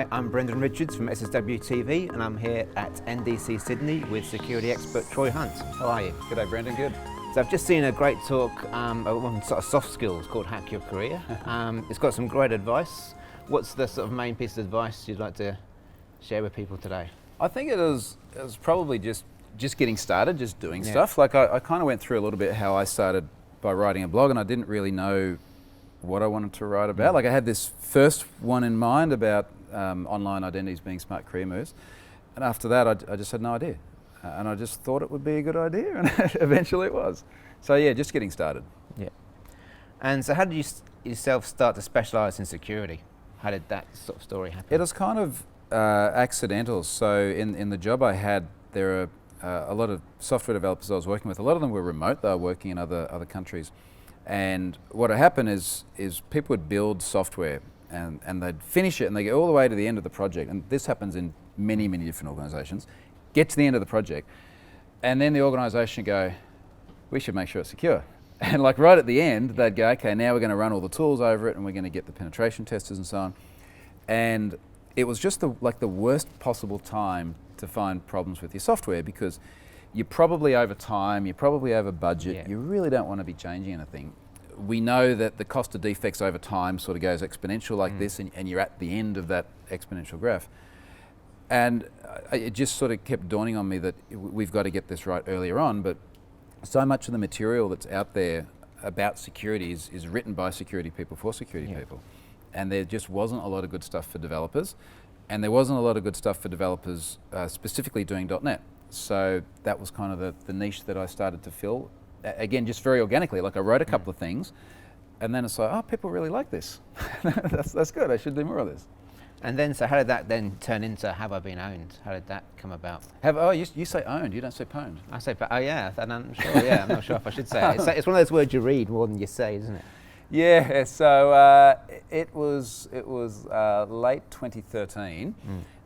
Hi, I'm Brendan Richards from SSW TV, and I'm here at NDC Sydney with security expert Troy Hunt. How are you? G'day Brendan, good. So I've just seen a great talk on sort of soft skills called Hack Your Career. It's got some great advice. What's the sort of main piece of advice you'd like to share with people today? I think it was probably just getting started, just doing stuff. Like I kind of went through a little bit how I started by writing a blog, and I didn't really know what I wanted to write about. Like I had this first one in mind about online identities being smart career moves, and after that I just had no idea. And I just thought it would be a good idea, and eventually it was. So yeah, just getting started. Yeah. And so how did you yourself start to specialise in security? How did that sort of story happen? It was kind of accidental. So in the job I had, there are a lot of software developers I was working with. A lot of them were remote. They were working in other countries. And what would happen is people would build software and they'd finish it and they get all the way to the end of the project. And this happens in many, many different organisations. Get to the end of the project, and then the organisation go, we should make sure it's secure. And like right at the end, they'd go, okay, now we're going to run all the tools over it and we're going to get the penetration testers and so on. And it was just the worst possible time to find problems with your software, because you're probably over time, you're probably over budget, you really don't want to be changing anything. We know that the cost of defects over time sort of goes exponential like this, and you're at the end of that exponential graph. And it just sort of kept dawning on me that we've got to get this right earlier on, but so much of the material that's out there about security is written by security people for security people. And there just wasn't a lot of good stuff for developers, and there wasn't a lot of good stuff for developers specifically doing .NET. So that was kind of the niche that I started to fill. Again, just very organically, like I wrote a couple of things, and then it's like, oh, people really like this. that's good, I should do more of this. And then, so how did that then turn into Have I Been Owned? How did that come about? You say owned, you don't say pwned. I say, oh yeah, I'm sure, I'm not sure if I should say it. It's one of those words you read more than you say, isn't it? Yeah, so it was late 2013,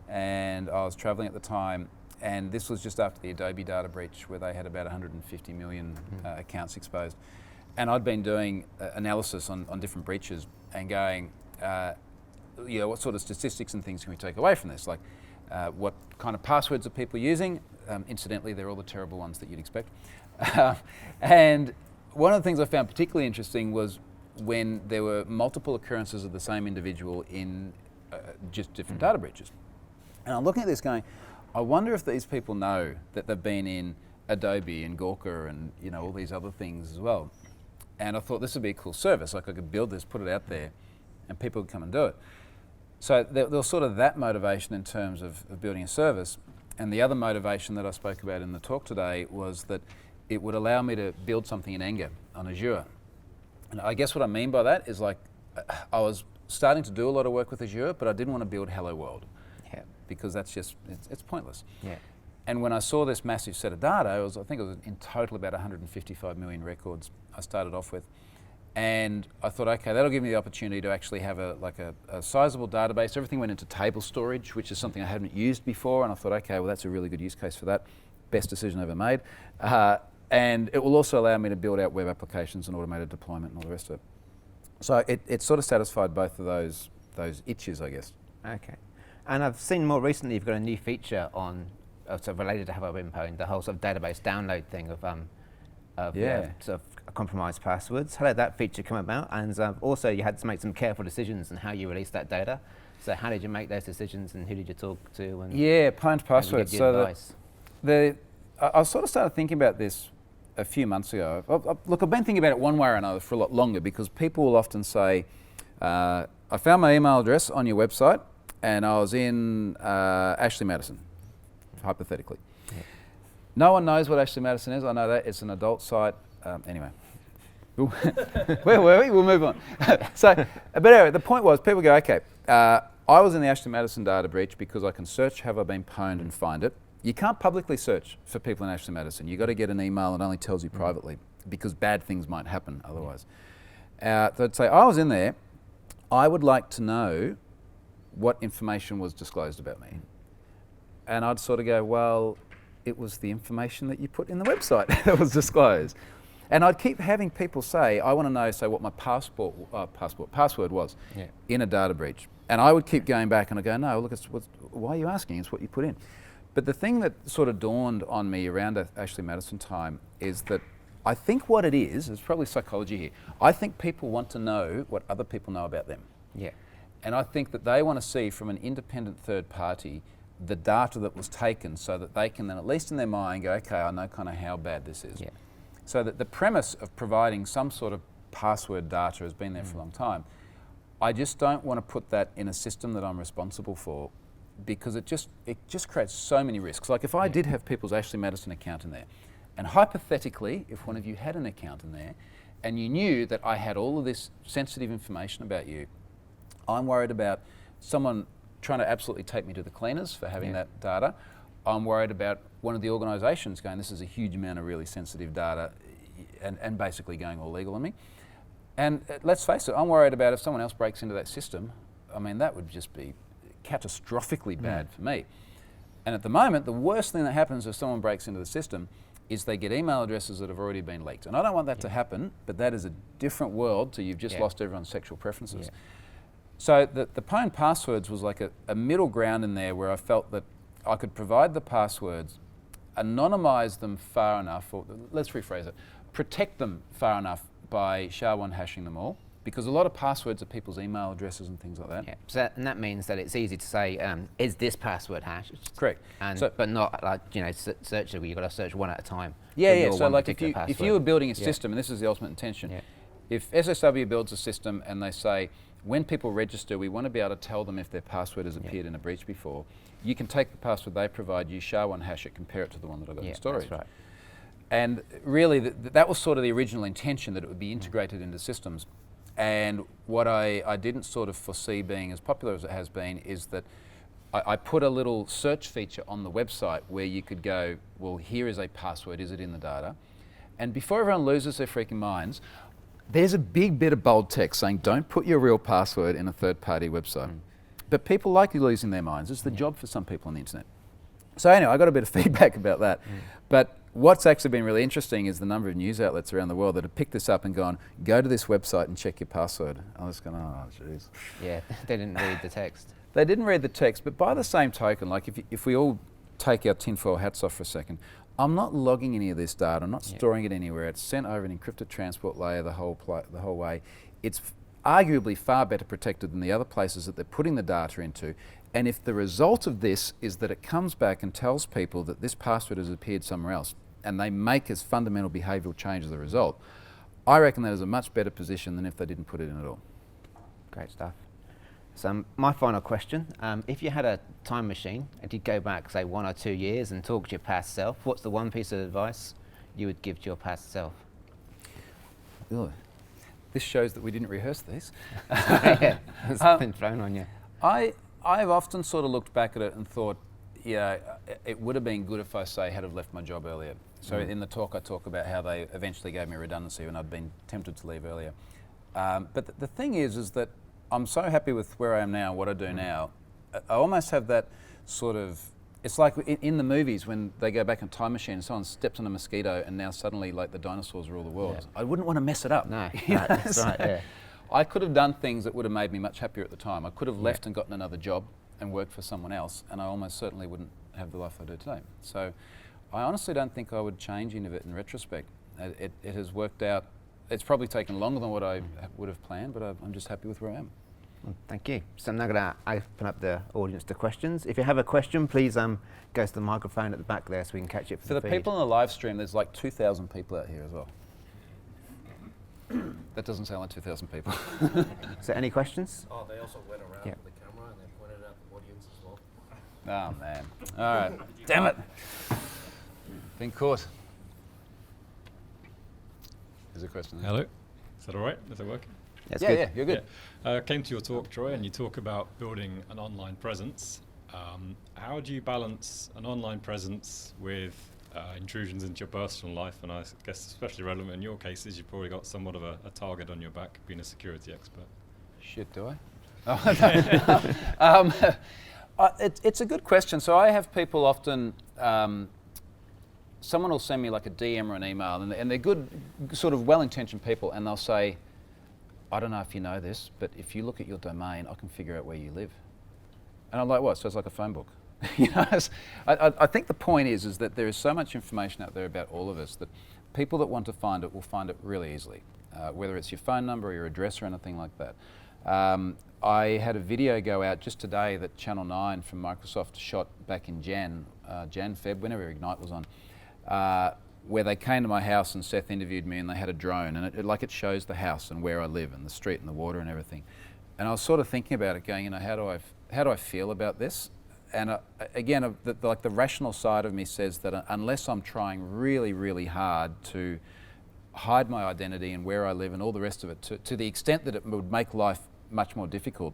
and I was traveling at the time, and this was just after the Adobe data breach where they had about 150 million accounts exposed. And I'd been doing analysis on different breaches and going, what sort of statistics and things can we take away from this? Like, what kind of passwords are people using? Incidentally, they're all the terrible ones that you'd expect. And one of the things I found particularly interesting was when there were multiple occurrences of the same individual in just different data breaches. And I'm looking at this going, I wonder if these people know that they've been in Adobe and Gawker and all these other things as well. And I thought this would be a cool service. Like I could build this, put it out there, and people would come and do it. So there was sort of that motivation in terms of building a service. And the other motivation that I spoke about in the talk today was that it would allow me to build something in anger on Azure. And I guess what I mean by that is like, I was starting to do a lot of work with Azure, but I didn't want to build Hello World, because that's just, it's pointless. And when I saw this massive set of data, I think it was in total about 155 million records I started off with. And I thought, okay, that'll give me the opportunity to actually have a sizable database. Everything went into table storage, which is something I hadn't used before. And I thought, okay, well, that's a really good use case for that. Best decision ever made. And it will also allow me to build out web applications and automated deployment and all the rest of it. So it sort of satisfied both of those itches, I guess. Okay. And I've seen more recently you've got a new feature on, sort of related to Have I Been Pwned, the whole sort of database download thing of sort of compromised passwords. How did that feature come about? And also you had to make some careful decisions on how you release that data. So how did you make those decisions, and who did you talk to? And pwned passwords. So I sort of started thinking about this a few months ago. Look, I've been thinking about it one way or another for a lot longer, because people will often say, I found my email address on your website and I was in Ashley Madison, hypothetically. No one knows what Ashley Madison is. I know that. It's an adult site. Anyway. Where were we? We'll move on. But anyway, the point was, people go, okay, I was in the Ashley Madison data breach because I can search Have I Been Pwned and find it. You can't publicly search for people in Ashley Madison. You've got to get an email that only tells you privately, because bad things might happen otherwise. So I'd say, I was in there. I would like to know what information was disclosed about me. And I'd sort of go, well, it was the information that you put in the website that was disclosed. And I'd keep having people say, I want to know, say, what my password was in a data breach. And I would keep going back and I go, no, look, why are you asking? It's what you put in. But the thing that sort of dawned on me around Ashley Madison time is that I think what it is probably psychology here. I think people want to know what other people know about them. Yeah. And I think that they want to see from an independent third party the data that was taken so that they can then, at least in their mind, go, okay, I know kind of how bad this is. Yeah. So that the premise of providing some sort of password data has been there for a long time. I just don't want to put that in a system that I'm responsible for, because it just creates so many risks. Like if I did have people's Ashley Madison account in there, and hypothetically, if one of you had an account in there, and you knew that I had all of this sensitive information about you, I'm worried about someone trying to absolutely take me to the cleaners for having that data. I'm worried about one of the organisations going, this is a huge amount of really sensitive data, and basically going all legal on me. And let's face it, I'm worried about if someone else breaks into that system, I mean, that would just be catastrophically bad for me. And at the moment, the worst thing that happens if someone breaks into the system is they get email addresses that have already been leaked. And I don't want that to happen, but that is a different world to you've just lost everyone's sexual preferences. Yeah. So the pwned passwords was like a middle ground in there where I felt that I could provide the passwords, anonymise them far enough, or let's rephrase it, protect them far enough by SHA-1 hashing them all, because a lot of passwords are people's email addresses and things like that. Yeah. So and that means that it's easy to say, is this password hashed? Correct. And So- but not like search it. You've got to search one at a time. Yeah, for yeah. your So one like particular if you were password. building a system, and this is the ultimate intention, if SSW builds a system and they say, when people register, we want to be able to tell them if their password has appeared in a breach before, you can take the password they provide, you SHA-1 hash it, compare it to the one that I got in storage. That's right. And really, that was sort of the original intention, that it would be integrated into systems. And what I didn't sort of foresee being as popular as it has been is that I put a little search feature on the website where you could go, well, here is a password, is it in the data? And before everyone loses their freaking minds, there's a big bit of bold text saying, don't put your real password in a third-party website. But people like losing their minds. It's the job for some people on the internet. So anyway, I got a bit of feedback about that. But what's actually been really interesting is the number of news outlets around the world that have picked this up and gone, go to this website and check your password. I was going, oh, jeez. Yeah, they didn't read the text. They didn't read the text, but by the same token, like if we all take our tinfoil hats off for a second, I'm not logging any of this data. I'm not storing it anywhere. It's sent over an encrypted transport layer the whole way. It's arguably far better protected than the other places that they're putting the data into. And if the result of this is that it comes back and tells people that this password has appeared somewhere else, and they make as fundamental behavioural change as a result, I reckon that is a much better position than if they didn't put it in at all. Great stuff. So my final question, if you had a time machine and you'd go back, say 1 or 2 years and talk to your past self, what's the one piece of advice you would give to your past self? Ugh. This shows that we didn't rehearse these. Yeah, it's been thrown on you. I've often sort of looked back at it and thought, yeah, it would have been good if I, say, had have left my job earlier. So in the talk I talk about how they eventually gave me redundancy when I'd been tempted to leave earlier. But the thing is that I'm so happy with where I am now, what I do now. I almost have that sort of, it's like in the movies when they go back in time machine and someone steps on a mosquito and now suddenly like the dinosaurs rule the world. Yeah. I wouldn't want to mess it up. No, that's right, yeah. I could have done things that would have made me much happier at the time. I could have left and gotten another job and worked for someone else, and I almost certainly wouldn't have the life I do today. So I honestly don't think I would change any of it in retrospect. It has worked out. It's probably taken longer than what I would have planned, but I'm just happy with where I am. Well, thank you. So I'm now going to open up the audience to questions. If you have a question, please go to the microphone at the back there so we can catch it For for the feed. people on the live stream, there's like 2,000 people out here as well. That doesn't sound like 2,000 people. So any questions? Oh, they also went around Yeah. with the camera and they pointed at the audience as well. Oh, man. All right. Damn it. Been caught. There's a question there. Hello, is that all right? Is it working? That's Yeah, good. yeah, you're good. Yeah. Came to your talk, Troy, and you talk about building an online presence. How do you balance an online presence with intrusions into your personal life? And I guess especially relevant in your case is you've probably got somewhat of a target on your back, being a security expert. Shit, do I? It's a good question. So I have people often someone will send me like a DM or an email, and they're good, sort of well-intentioned people, and they'll say, I don't know if you know this, but if you look at your domain, I can figure out where you live. And I'm like, what? So it's like a phone book. You know, I think the point is that there is so much information out there about all of us that people that want to find it will find it really easily, whether it's your phone number or your address or anything like that. I had a video go out just today that Channel 9 from Microsoft shot back in Feb, whenever Ignite was on, where they came to my house and Seth interviewed me, and they had a drone, and it shows the house and where I live and the street and the water and everything. And I was sort of thinking about it, going, you know, how do I feel about this? And again, the rational side of me says that unless I'm trying really, really hard to hide my identity and where I live and all the rest of it, to the extent that it would make life much more difficult,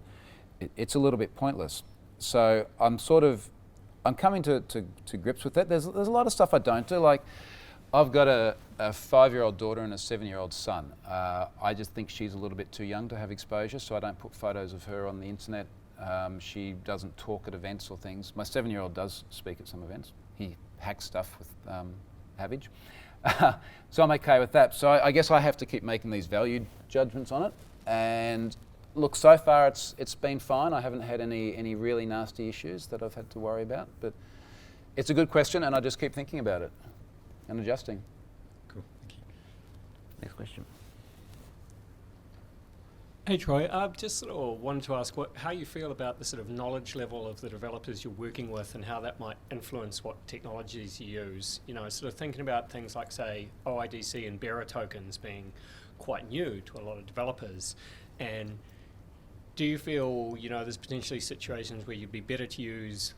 it's a little bit pointless. So I'm coming to grips with that. There's a lot of stuff I don't do. Like, I've got a 5-year-old daughter and a 7-year-old son. I just think she's a little bit too young to have exposure, so I don't put photos of her on the internet. She doesn't talk at events or things. My 7-year-old does speak at some events. He hacks stuff with Havage. So I'm okay with that. So I guess I have to keep making these value judgments on it. And look, so far it's been fine. I haven't had any really nasty issues that I've had to worry about. But it's a good question, and I just keep thinking about it and adjusting. Cool, thank you. Next question. Hey Troy, I just sort of wanted to ask how you feel about the sort of knowledge level of the developers you're working with and how that might influence what technologies you use. You know, sort of thinking about things like, say, OIDC and bearer tokens being quite new to a lot of developers. And do you feel, you know, there's potentially situations where you'd be better to use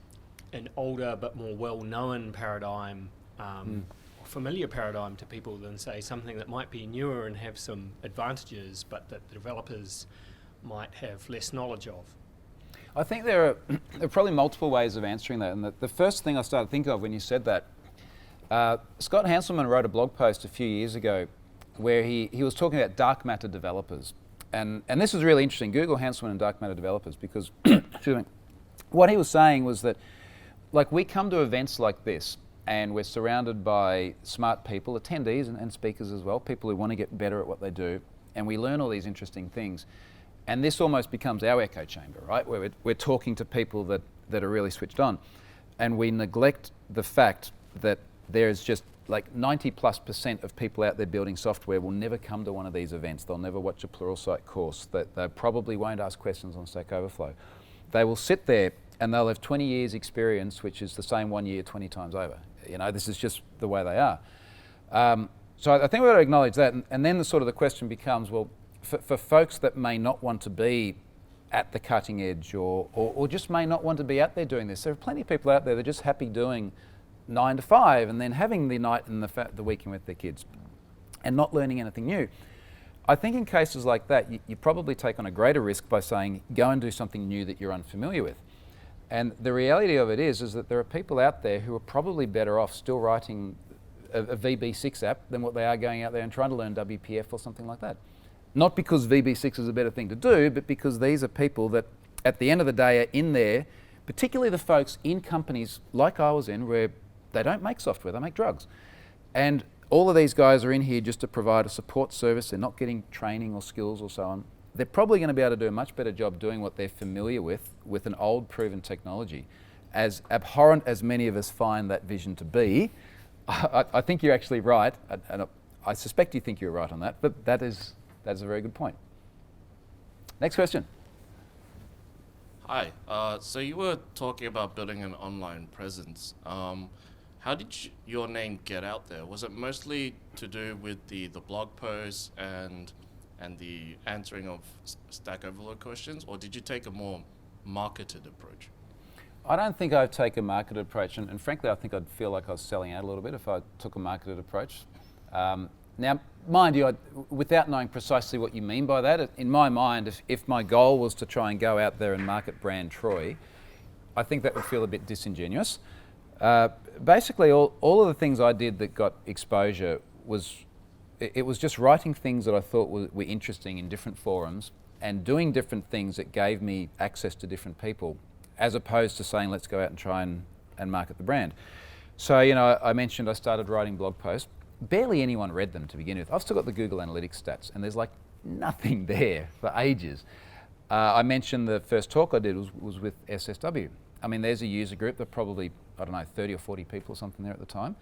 an older but more well-known paradigm, familiar paradigm to people than, say, something that might be newer and have some advantages but that the developers might have less knowledge of? I think there are probably multiple ways of answering that. And the first thing I started thinking of when you said that, Scott Hanselman wrote a blog post a few years ago where he was talking about dark matter developers. And this is really interesting. Google Hanselman and dark matter developers, because excuse me, what he was saying was that, like, we come to events like this and we're surrounded by smart people, attendees and speakers as well, people who want to get better at what they do, and we learn all these interesting things. And this almost becomes our echo chamber, right? Where we're talking to people that are really switched on. And we neglect the fact that there's just like 90+% of people out there building software will never come to one of these events. They'll never watch a Pluralsight course. They probably won't ask questions on Stack Overflow. They will sit there and they'll have 20 years experience, which is the same 1 year 20 times over. You know, this is just the way they are. So I think we've got to acknowledge that. And then the question becomes, well, for folks that may not want to be at the cutting edge or just may not want to be out there doing this, there are plenty of people out there that are just happy doing 9 to 5 and then having the night and the weekend with their kids and not learning anything new. I think in cases like that, you probably take on a greater risk by saying, go and do something new that you're unfamiliar with. And the reality of it is that there are people out there who are probably better off still writing a VB6 app than what they are going out there and trying to learn WPF or something like that. Not because VB6 is a better thing to do, but because these are people that at the end of the day are in there, particularly the folks in companies like I was in, where they don't make software, they make drugs. And all of these guys are in here just to provide a support service. They're not getting training or skills or so on. They're probably going to be able to do a much better job doing what they're familiar with an old proven technology. As abhorrent as many of us find that vision to be, I think you're actually right, and I suspect you think you're right on that, but that's a very good point. Next question. Hi. So you were talking about building an online presence. How did your name get out there? Was it mostly to do with the blog posts and the answering of Stack Overflow questions, or did you take a more marketed approach? I don't think I'd take a marketed approach, and frankly, I think I'd feel like I was selling out a little bit if I took a marketed approach. Now, mind you, without knowing precisely what you mean by that, in my mind, if my goal was to try and go out there and market brand Troy, I think that would feel a bit disingenuous. Basically, all of the things I did that got exposure was just writing things that I thought were interesting in different forums and doing different things that gave me access to different people, as opposed to saying, let's go out and try and market the brand. So, you know, I mentioned I started writing blog posts. Barely anyone read them to begin with. I've still got the Google Analytics stats, and there's like nothing there for ages. I mentioned the first talk I did was with SSW. I mean, there's a user group that probably, I don't know, 30 or 40 people or something there at the time.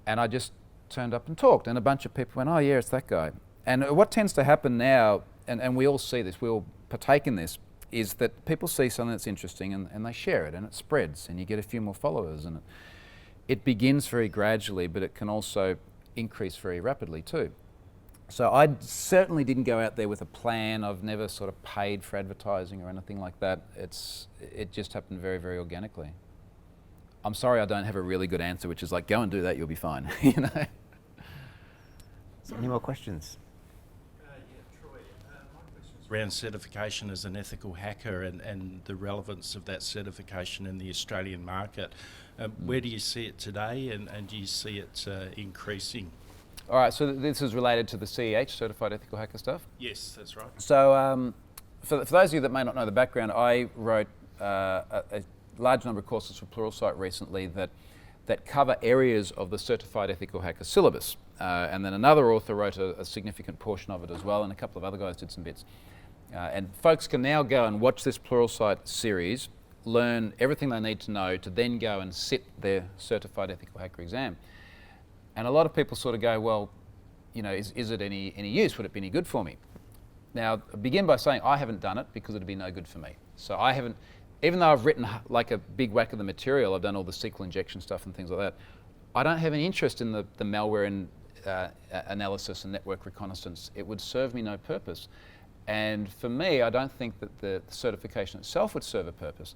And I just turned up and talked, and a bunch of people went, oh yeah, it's that guy. And what tends to happen now, and we all see this, we all partake in this, is that people see something that's interesting and they share it, and it spreads, and you get a few more followers, and it begins very gradually, but it can also increase very rapidly too. So I certainly didn't go out there with a plan. I've never sort of paid for advertising or anything like that. It just happened very, very organically. I'm sorry I don't have a really good answer, which is like, go and do that, you'll be fine. You know. Any more questions? Troy, my question is around certification as an ethical hacker and the relevance of that certification in the Australian market. Where do you see it today, and do you see it increasing? All right, so this is related to the CEH, Certified Ethical Hacker stuff? Yes, that's right. So for those of you that may not know the background, I wrote a large number of courses for Pluralsight recently that cover areas of the Certified Ethical Hacker syllabus. And then another author wrote a significant portion of it as well, and a couple of other guys did some bits. And folks can now go and watch this Pluralsight series, learn everything they need to know to then go and sit their Certified Ethical Hacker exam. And a lot of people sort of go, well, you know, is it any use? Would it be any good for me? Now, I begin by saying I haven't done it because it'd be no good for me. So I haven't, even though I've written like a big whack of the material, I've done all the SQL injection stuff and things like that, I don't have any interest in the malware and analysis and network reconnaissance. It would serve me no purpose. And for me, I don't think that the certification itself would serve a purpose.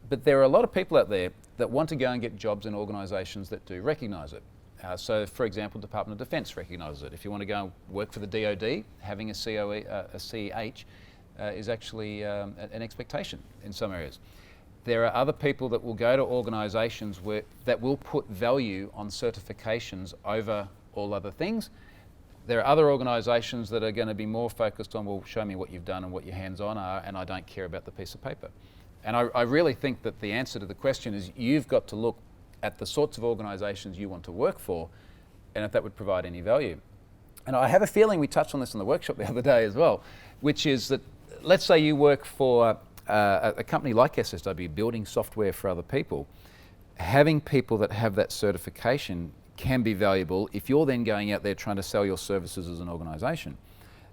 But there are a lot of people out there that want to go and get jobs in organisations that do recognise it. So, for example, Department of Defence recognises it. If you want to go and work for the DoD, having a CEH is actually an expectation in some areas. There are other people that will go to organisations that will put value on certifications over all other things. There are other organisations that are going to be more focused on, well, show me what you've done and what your hands-on are, and I don't care about the piece of paper. And I really think that the answer to the question is you've got to look at the sorts of organisations you want to work for, and if that would provide any value. And I have a feeling we touched on this in the workshop the other day as well, which is that let's say you work for a company like SSW building software for other people. Having people that have that certification can be valuable if you're then going out there trying to sell your services as an organisation.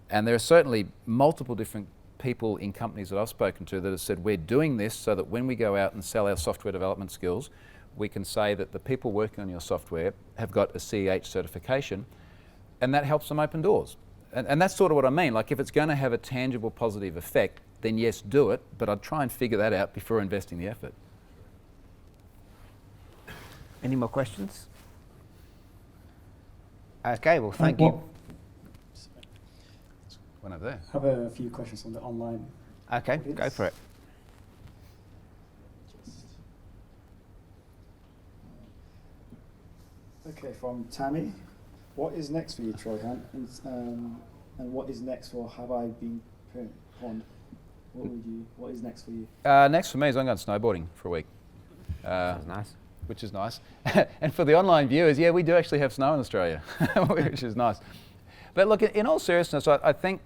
And there are certainly multiple different people in companies that I've spoken to that have said we're doing this so that when we go out and sell our software development skills, we can say that the people working on your software have got a CEH certification, and that helps them open doors. And that's sort of what I mean. Like if it's going to have a tangible positive effect, then yes, do it, but I'd try and figure that out before investing the effort. Any more questions? Okay, well, thank you. One over there. I have a few questions on the online. Okay, audience. go for it. Okay, from Tammy. What is next for you, Troy Hunt? And what is next for Have I Been Pwned? What is next for you? Next for me is I'm going snowboarding for a week. That's nice. Which is nice. And for the online viewers, yeah, we do actually have snow in Australia, which is nice. But look, in all seriousness, I think,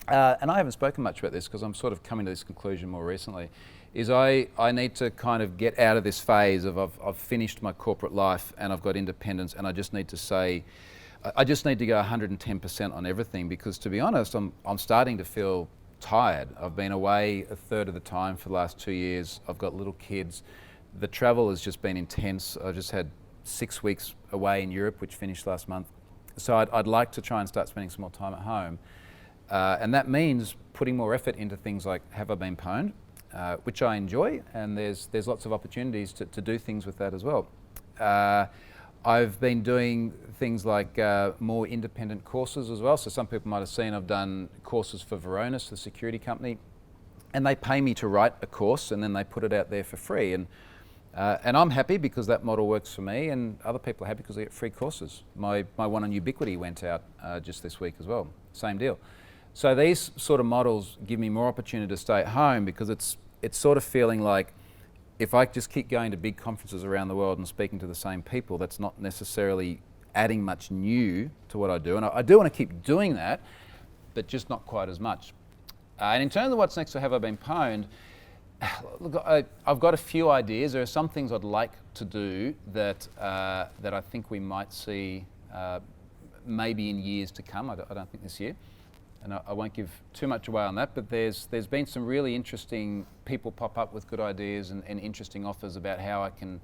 and I haven't spoken much about this because I'm sort of coming to this conclusion more recently, is I need to kind of get out of this phase of I've finished my corporate life and I've got independence, and I just need to say, I just need to go 110% on everything, because to be honest, I'm starting to feel tired. I've been away a third of the time for the last 2 years. I've got little kids. The travel has just been intense. I just had 6 weeks away in Europe, which finished last month. So I'd like to try and start spending some more time at home. And that means putting more effort into things like Have I Been Pwned, which I enjoy, and there's lots of opportunities to do things with that as well. I've been doing things like more independent courses as well. So some people might have seen I've done courses for Varonis, the security company, and they pay me to write a course and then they put it out there for free. And I'm happy because that model works for me, and other people are happy because they get free courses. My one on Ubiquity went out just this week as well. Same deal. So these sort of models give me more opportunity to stay at home, because it's sort of feeling like if I just keep going to big conferences around the world and speaking to the same people, that's not necessarily adding much new to what I do. And I do want to keep doing that, but just not quite as much. And in terms of what's next for Have I Been Pwned, look, I've got a few ideas. There are some things I'd like to do that that I think we might see maybe in years to come. I don't think this year. And I won't give too much away on that, but there's been some really interesting people pop up with good ideas and interesting offers about how I can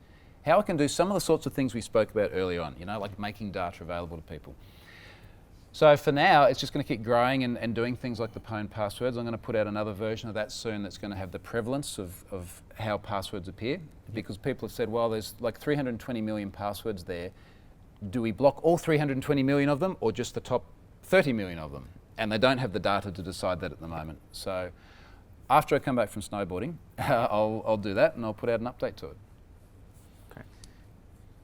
do some of the sorts of things we spoke about early on, you know, like making data available to people. So for now, it's just going to keep growing and doing things like the pwned passwords. I'm going to put out another version of that soon that's going to have the prevalence of how passwords appear, because people have said, well, there's like 320 million passwords there. Do we block all 320 million of them or just the top 30 million of them? And they don't have the data to decide that at the moment. So after I come back from snowboarding, I'll do that and I'll put out an update to it.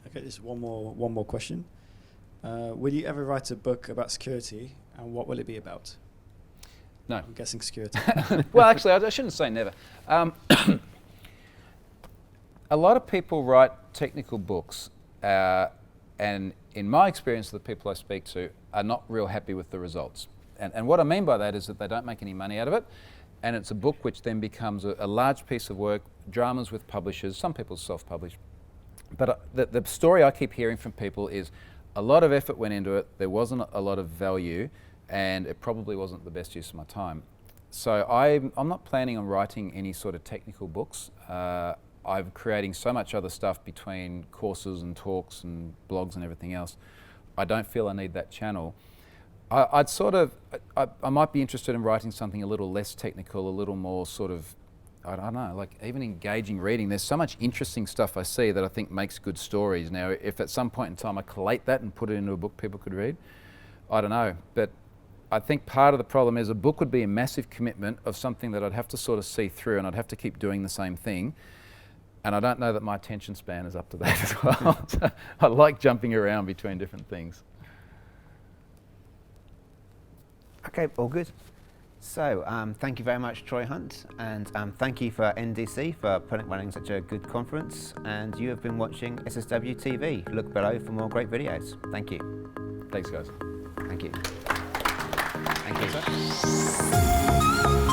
Okay, just one more question. Will you ever write a book about security, and what will it be about? No. I'm guessing security. Well, actually, I shouldn't say never. A lot of people write technical books, and in my experience, the people I speak to are not real happy with the results. And what I mean by that is that they don't make any money out of it, and it's a book which then becomes a large piece of work, dramas with publishers, some people self-publish. But the story I keep hearing from people is a lot of effort went into it, there wasn't a lot of value, and it probably wasn't the best use of my time. So I'm not planning on writing any sort of technical books. I'm creating so much other stuff between courses and talks and blogs and everything else. I don't feel I need that channel. I might be interested in writing something a little less technical, a little more sort of, I don't know, like even engaging reading. There's so much interesting stuff I see that I think makes good stories. Now, if at some point in time I collate that and put it into a book people could read, I don't know. But I think part of the problem is a book would be a massive commitment of something that I'd have to sort of see through, and I'd have to keep doing the same thing. And I don't know that my attention span is up to that as well. So I like jumping around between different things. Okay, all good. So thank you very much, Troy Hunt, and thank you for NDC for running such a good conference. And you have been watching SSW TV. Look below for more great videos. Thank you. Thanks, guys. Thank you. Thank you.